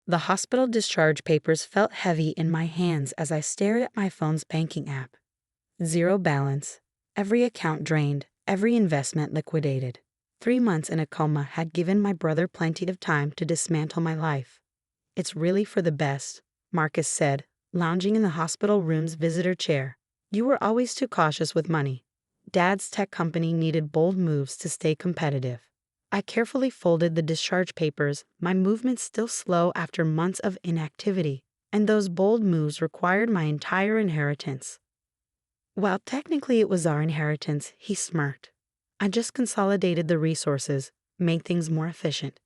The hospital discharge papers felt heavy in my hands as I stared at my phone's banking app. Zero balance. Every account drained, every investment liquidated. 3 months in a coma had given my brother plenty of time to dismantle my life. "It's really for the best," Marcus said, lounging in the hospital room's visitor chair. "You were always too cautious with money. Dad's tech company needed bold moves to stay competitive." I carefully folded the discharge papers, my movements still slow after months of inactivity, and those bold moves required my entire inheritance. "Well, technically it was our inheritance," he smirked. "I just consolidated the resources, made things more efficient.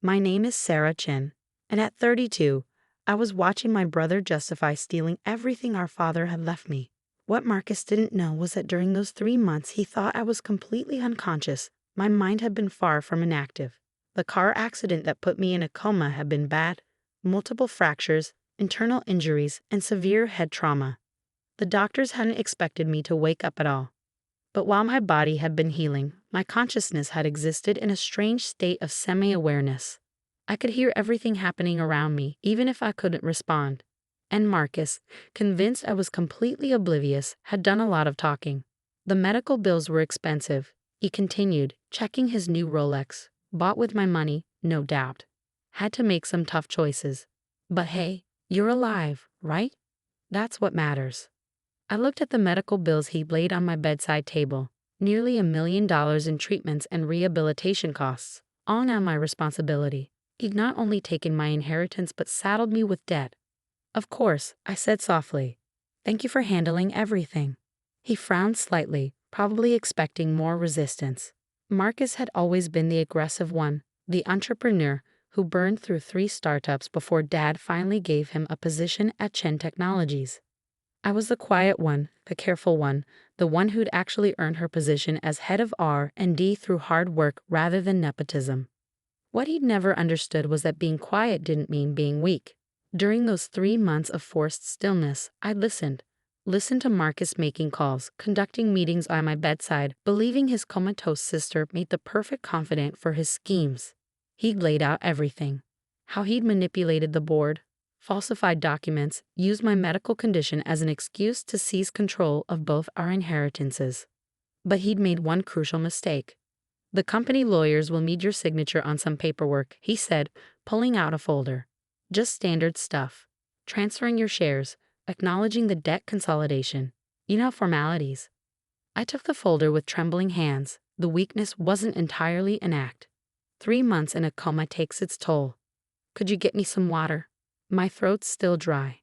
My name is Sarah Chen, and at 32, I was watching my brother justify stealing everything our father had left me. What Marcus didn't know was that during those 3 months he thought I was completely unconscious. My mind had been far from inactive. The car accident that put me in a coma had been bad: multiple fractures, internal injuries, and severe head trauma. The doctors hadn't expected me to wake up at all. But while my body had been healing, my consciousness had existed in a strange state of semi-awareness. I could hear everything happening around me, even if I couldn't respond. And Marcus, convinced I was completely oblivious, had done a lot of talking. The medical bills were expensive, he continued, checking his new Rolex. Bought with my money, no doubt. Had to make some tough choices. But hey, you're alive, right? That's what matters. I looked at the medical bills he laid on my bedside table. Nearly $1 million in treatments and rehabilitation costs, all now my responsibility. He'd not only taken my inheritance but saddled me with debt. "Of course," I said softly. "Thank you for handling everything." He frowned slightly, probably expecting more resistance. Marcus had always been the aggressive one, the entrepreneur who burned through 3 startups before Dad finally gave him a position at Chen Technologies. I was the quiet one, the careful one, the one who'd actually earned her position as head of R&D through hard work rather than nepotism. What he'd never understood was that being quiet didn't mean being weak. During those 3 months of forced stillness, I listened to Marcus making calls, conducting meetings by my bedside, believing his comatose sister made the perfect confidant for his schemes. He'd laid out everything. How he'd manipulated the board, falsified documents, used my medical condition as an excuse to seize control of both our inheritances. But he'd made one crucial mistake. "The company lawyers will need your signature on some paperwork," he said, pulling out a folder. "Just standard stuff. Transferring your shares, acknowledging the debt consolidation. Formalities." I took the folder with trembling hands. The weakness wasn't entirely an act. 3 months in a coma takes its toll. "Could you get me some water? My throat's still dry."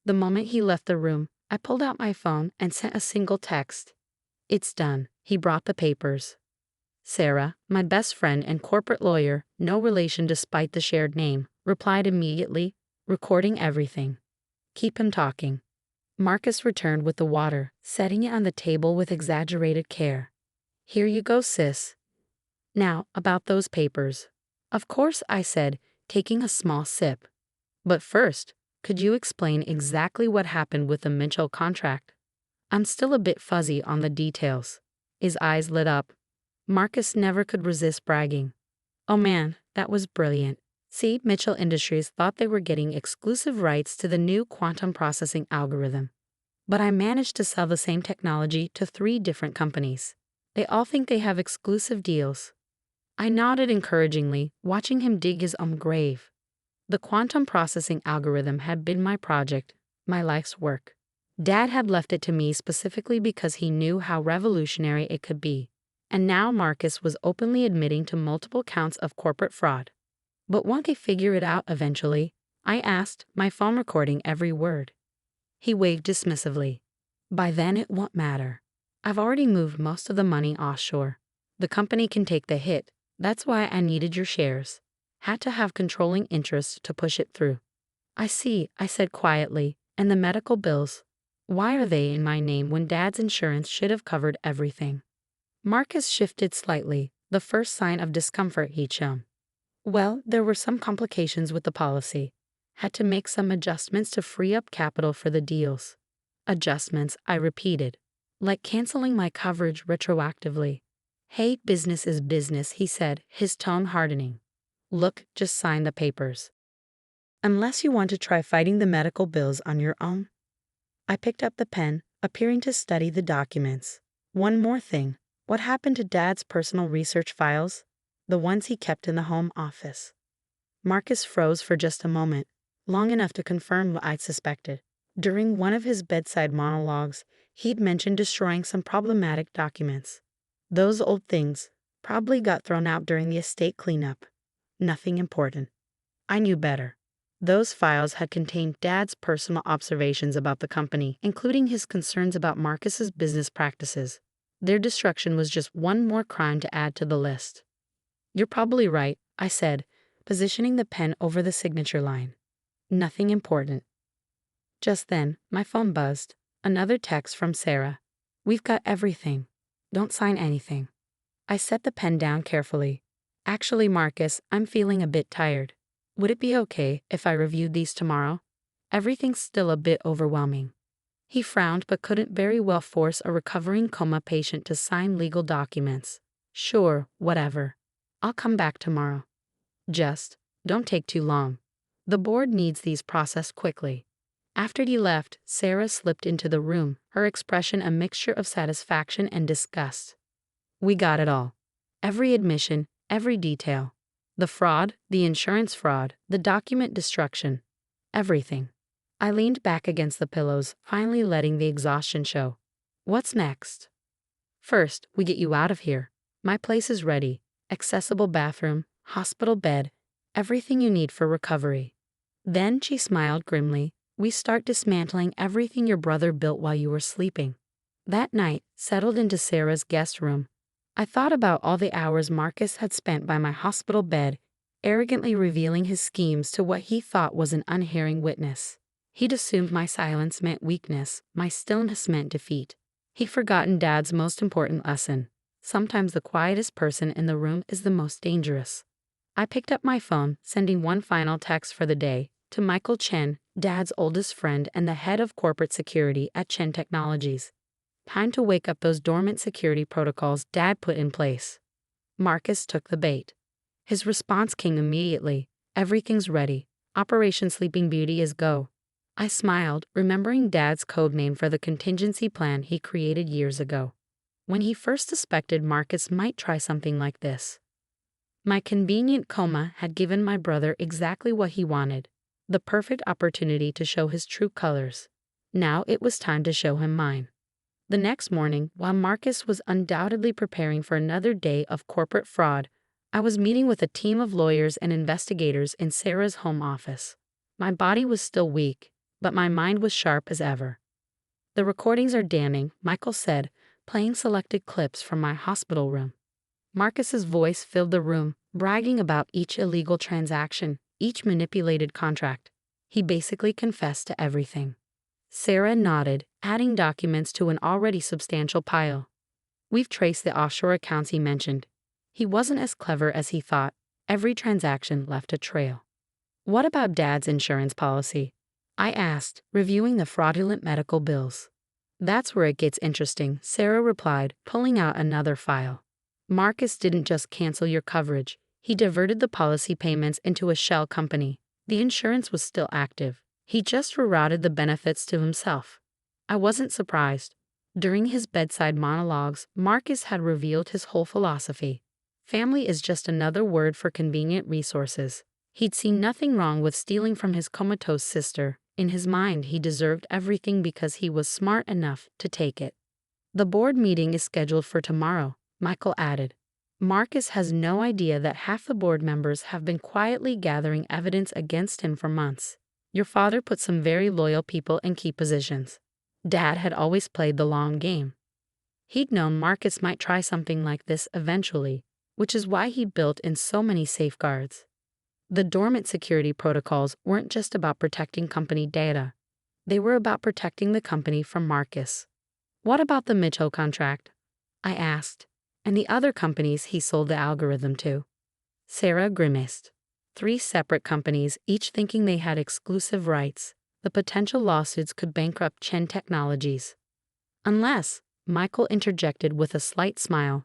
The moment he left the room, I pulled out my phone and sent a single text. "It's done." He brought the papers. Sarah, my best friend and corporate lawyer, no relation despite the shared name, replied immediately, recording everything. "Keep him talking." Marcus returned with the water, setting it on the table with exaggerated care. "Here you go, sis. Now, about those papers." "Of course," I said, taking a small sip. "But first, could you explain exactly what happened with the Mitchell contract? I'm still a bit fuzzy on the details." His eyes lit up. Marcus never could resist bragging. "Oh man, that was brilliant. See, Mitchell Industries thought they were getting exclusive rights to the new quantum processing algorithm. But I managed to sell the same technology to 3 different companies. They all think they have exclusive deals." I nodded encouragingly, watching him dig his own grave. The quantum processing algorithm had been my project, my life's work. Dad had left it to me specifically because he knew how revolutionary it could be. And now Marcus was openly admitting to multiple counts of corporate fraud. "But won't they figure it out eventually?" I asked, my phone recording every word. He waved dismissively. "By then it won't matter. I've already moved most of the money offshore. The company can take the hit. That's why I needed your shares. Had to have controlling interest to push it through." "I see," I said quietly. "And the medical bills? Why are they in my name when Dad's insurance should have covered everything?" Marcus shifted slightly, the first sign of discomfort he'd shown. "Well, there were some complications with the policy. Had to make some adjustments to free up capital for the deals." "Adjustments," I repeated. "Like canceling my coverage retroactively." "Hey, business is business," he said, his tone hardening. "Look, just sign the papers." Unless you want to try fighting the medical bills on your own. I picked up the pen, appearing to study the documents. One more thing. What happened to Dad's personal research files? The ones he kept in the home office. Marcus froze for just a moment, long enough to confirm what I'd suspected. During one of his bedside monologues, he'd mentioned destroying some problematic documents. Those old things probably got thrown out during the estate cleanup. Nothing important. I knew better. Those files had contained Dad's personal observations about the company, including his concerns about Marcus's business practices. Their destruction was just one more crime to add to the list. You're probably right, I said, positioning the pen over the signature line. Nothing important. Just then, my phone buzzed. Another text from Sarah. We've got everything. Don't sign anything. I set the pen down carefully. Actually, Marcus, I'm feeling a bit tired. Would it be okay if I reviewed these tomorrow? Everything's still a bit overwhelming. He frowned but couldn't very well force a recovering coma patient to sign legal documents. Sure, whatever. I'll come back tomorrow. Just, don't take too long. The board needs these processed quickly. After he left, Sarah slipped into the room, her expression a mixture of satisfaction and disgust. We got it all. Every admission, every detail. The fraud, the insurance fraud, the document destruction. Everything. I leaned back against the pillows, finally letting the exhaustion show. What's next? First, we get you out of here. My place is ready. Accessible bathroom, hospital bed, everything you need for recovery. Then she smiled grimly. We start dismantling everything your brother built while you were sleeping. That night, settled into Sarah's guest room, I thought about all the hours Marcus had spent by my hospital bed, arrogantly revealing his schemes to what he thought was an unhearing witness. He'd assumed my silence meant weakness, my stillness meant defeat. He'd forgotten Dad's most important lesson. Sometimes the quietest person in the room is the most dangerous. I picked up my phone, sending one final text for the day, to Michael Chen, Dad's oldest friend and the head of corporate security at Chen Technologies. Time to wake up those dormant security protocols Dad put in place. Marcus took the bait. His response came immediately. Everything's ready. Operation Sleeping Beauty is go. I smiled, remembering Dad's code name for the contingency plan he created years ago, when he first suspected Marcus might try something like this. My convenient coma had given my brother exactly what he wanted, the perfect opportunity to show his true colors. Now it was time to show him mine. The next morning, while Marcus was undoubtedly preparing for another day of corporate fraud, I was meeting with a team of lawyers and investigators in Sarah's home office. My body was still weak, but my mind was sharp as ever. The recordings are damning, Michael said, playing selected clips from my hospital room. Marcus's voice filled the room, bragging about each illegal transaction, each manipulated contract. He basically confessed to everything. Sarah nodded, adding documents to an already substantial pile. We've traced the offshore accounts he mentioned. He wasn't as clever as he thought. Every transaction left a trail. What about Dad's insurance policy? I asked, reviewing the fraudulent medical bills. That's where it gets interesting, Sarah replied, pulling out another file. Marcus didn't just cancel your coverage. He diverted the policy payments into a shell company. The insurance was still active. He just rerouted the benefits to himself. I wasn't surprised. During his bedside monologues, Marcus had revealed his whole philosophy. Family is just another word for convenient resources. He'd seen nothing wrong with stealing from his comatose sister. In his mind, he deserved everything because he was smart enough to take it. The board meeting is scheduled for tomorrow, Michael added. Marcus has no idea that half the board members have been quietly gathering evidence against him for months. Your father put some very loyal people in key positions. Dad had always played the long game. He'd known Marcus might try something like this eventually, which is why he built in so many safeguards. The dormant security protocols weren't just about protecting company data. They were about protecting the company from Marcus. What about the Mitchell contract? I asked. And the other companies he sold the algorithm to? Sarah grimaced. 3 separate companies, each thinking they had exclusive rights. The potential lawsuits could bankrupt Chen Technologies. Unless, Michael interjected with a slight smile,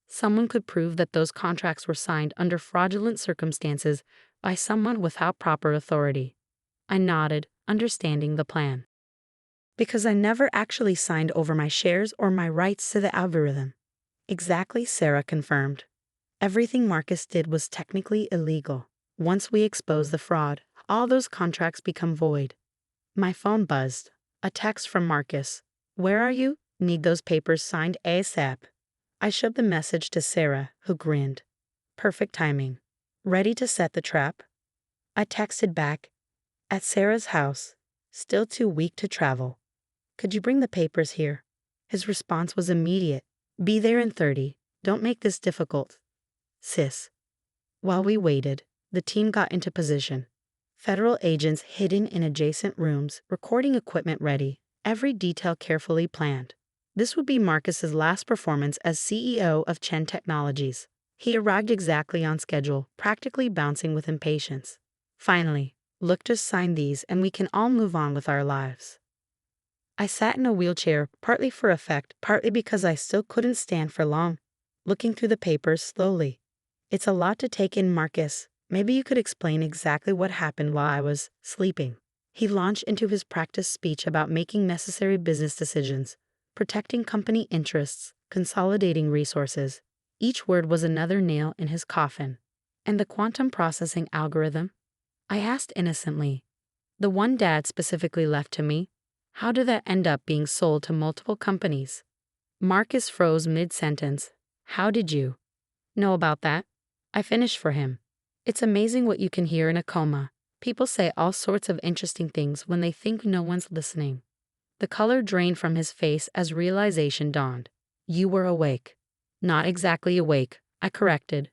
someone could prove that those contracts were signed under fraudulent circumstances by someone without proper authority. I nodded, understanding the plan. Because I never actually signed over my shares or my rights to the algorithm. Exactly, Sarah confirmed. Everything Marcus did was technically illegal. Once we expose the fraud, all those contracts become void. My phone buzzed. A text from Marcus. Where are you? Need those papers signed ASAP. I showed the message to Sarah, who grinned. Perfect timing. Ready to set the trap? I texted back. At Sarah's house. Still too weak to travel. Could you bring the papers here? His response was immediate. Be there in 30. Don't make this difficult. Sis. While we waited, the team got into position. Federal agents hidden in adjacent rooms, recording equipment ready, every detail carefully planned. This would be Marcus's last performance as CEO of Chen Technologies. He arrived exactly on schedule, practically bouncing with impatience. Finally, look, just sign these and we can all move on with our lives. I sat in a wheelchair, partly for effect, partly because I still couldn't stand for long, looking through the papers slowly. It's a lot to take in, Marcus. Maybe you could explain exactly what happened while I was sleeping. He launched into his practice speech about making necessary business decisions, protecting company interests, consolidating resources. Each word was another nail in his coffin. And the quantum processing algorithm? I asked innocently. The one Dad specifically left to me? How did that end up being sold to multiple companies? Marcus froze mid-sentence. How did you know about that? I finished for him. It's amazing what you can hear in a coma. People say all sorts of interesting things when they think no one's listening. The color drained from his face as realization dawned. You were awake. Not exactly awake, I corrected,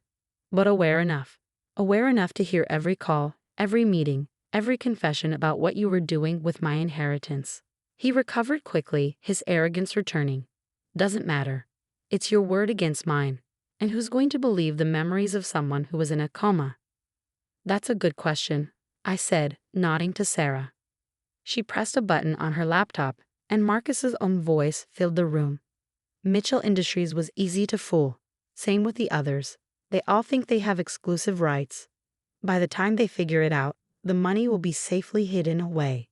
but aware enough. Aware enough to hear every call, every meeting, every confession about what you were doing with my inheritance. He recovered quickly, his arrogance returning. Doesn't matter. It's your word against mine. And who's going to believe the memories of someone who was in a coma? That's a good question, I said, nodding to Sarah. She pressed a button on her laptop, and Marcus's own voice filled the room. Mitchell Industries was easy to fool. Same with the others. They all think they have exclusive rights. By the time they figure it out, the money will be safely hidden away.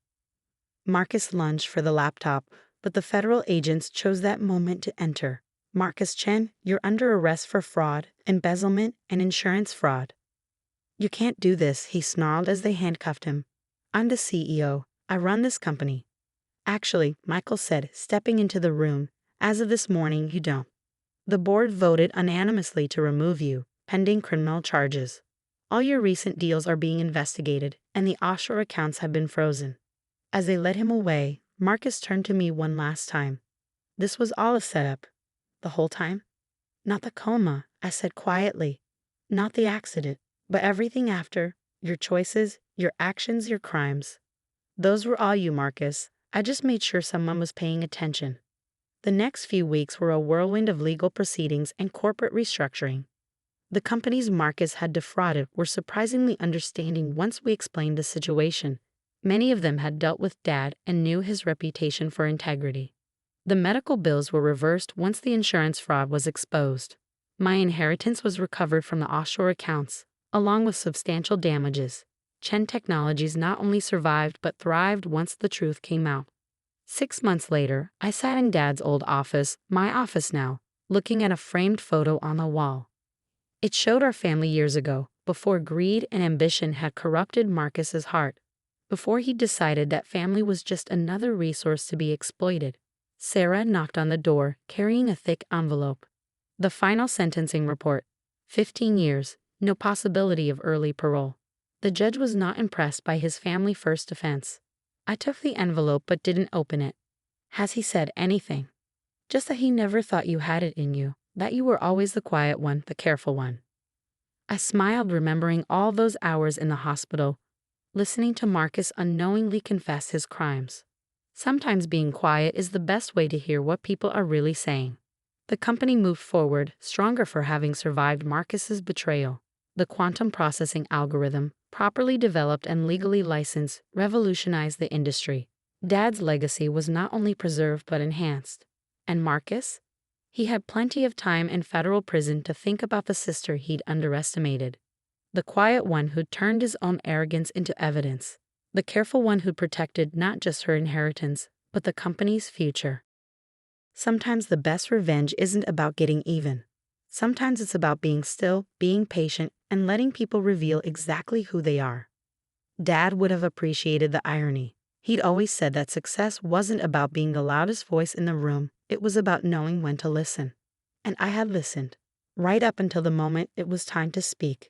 Marcus lunged for the laptop, but the federal agents chose that moment to enter. Marcus Chen, you're under arrest for fraud, embezzlement, and insurance fraud. You can't do this, he snarled as they handcuffed him. I'm the CEO. I run this company. Actually, Michael said, stepping into the room, as of this morning, you don't. The board voted unanimously to remove you, pending criminal charges. All your recent deals are being investigated, and the offshore accounts have been frozen. As they led him away, Marcus turned to me one last time. This was all a setup. The whole time? Not the coma, I said quietly. Not the accident, but everything after, your choices, your actions, your crimes. Those were all you, Marcus. I just made sure someone was paying attention. The next few weeks were a whirlwind of legal proceedings and corporate restructuring. The companies Marcus had defrauded were surprisingly understanding once we explained the situation. Many of them had dealt with Dad and knew his reputation for integrity. The medical bills were reversed once the insurance fraud was exposed. My inheritance was recovered from the offshore accounts, along with substantial damages. Chen Technologies not only survived but thrived once the truth came out. 6 months later, I sat in Dad's old office, my office now, looking at a framed photo on the wall. It showed our family years ago, before greed and ambition had corrupted Marcus's heart, before he decided that family was just another resource to be exploited. Sarah knocked on the door, carrying a thick envelope. The final sentencing report. 15 years, no possibility of early parole. The judge was not impressed by his family-first offense. I took the envelope but didn't open it. Has he said anything? Just that he never thought you had it in you, that you were always the quiet one, the careful one. I smiled, remembering all those hours in the hospital, listening to Marcus unknowingly confess his crimes. Sometimes being quiet is the best way to hear what people are really saying. The company moved forward, stronger for having survived Marcus's betrayal. The quantum processing algorithm, properly developed and legally licensed, revolutionized the industry. Dad's legacy was not only preserved but enhanced. And Marcus? He had plenty of time in federal prison to think about the sister he'd underestimated. The quiet one who turned his own arrogance into evidence. The careful one who protected not just her inheritance, but the company's future. Sometimes the best revenge isn't about getting even. Sometimes it's about being still, being patient, and letting people reveal exactly who they are. Dad would have appreciated the irony. He'd always said that success wasn't about being the loudest voice in the room, it was about knowing when to listen. And I had listened, right up until the moment it was time to speak.